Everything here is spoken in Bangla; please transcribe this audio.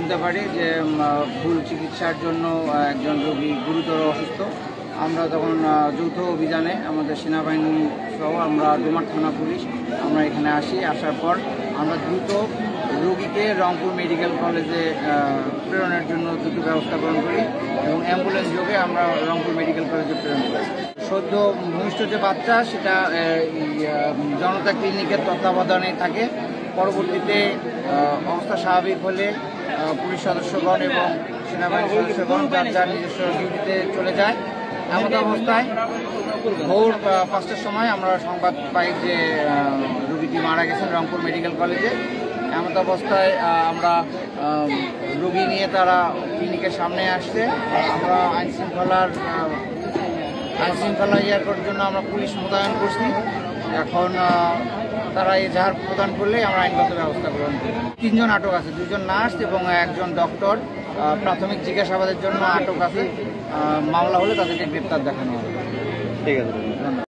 শুনতে পারি যে ভুল চিকিৎসার জন্য একজন রোগী গুরুতর অসুস্থ। আমরা তখন যৌথ অভিযানে আমাদের সেনাবাহিনী সহ আমরা ডোমার থানা পুলিশ আমরা এখানে আসার পর আমরা দ্রুত রোগীকে রংপুর মেডিকেল কলেজে প্রেরণের জন্য দ্রুত ব্যবস্থা গ্রহণ করি এবং অ্যাম্বুলেন্স যোগে আমরা রংপুর মেডিকেল কলেজে প্রেরণ করি। সদ্য ভূমিষ্ঠ যে বাচ্চা সেটা জনতা ক্লিনিকের তত্ত্বাবধানে থাকে। পরবর্তীতে অবস্থা স্বাভাবিক হলে পুলিশ সদস্যগণ এবং সেনাবাহিনীর সদস্যগণ যার নিজস্ব ডিউটিতে চলে যায়। এমন অবস্থায় ভোর 5টার সময় আমরা সংবাদ পাই যে রোগীটি মারা গেছেন রংপুর মেডিকেল কলেজে। এমন অবস্থায় আমরা রোগী নিয়ে তারা ক্লিনিকের সামনে আসছে। আমরা আইন শৃঙ্খলা করার জন্য আমরা পুলিশ মোতায়েন করছি। এখন তারা এজাহার প্রদান করলে আমরা আইনগত ব্যবস্থা গ্রহণ করি। 3 জন আটক আছে, 2 জন নার্স এবং একজন ডক্টর প্রাথমিক জিজ্ঞাসাবাদের জন্য আটক আছে। মামলা হলে তাদেরকে গ্রেপ্তার দেখানো হবে। ঠিক আছে।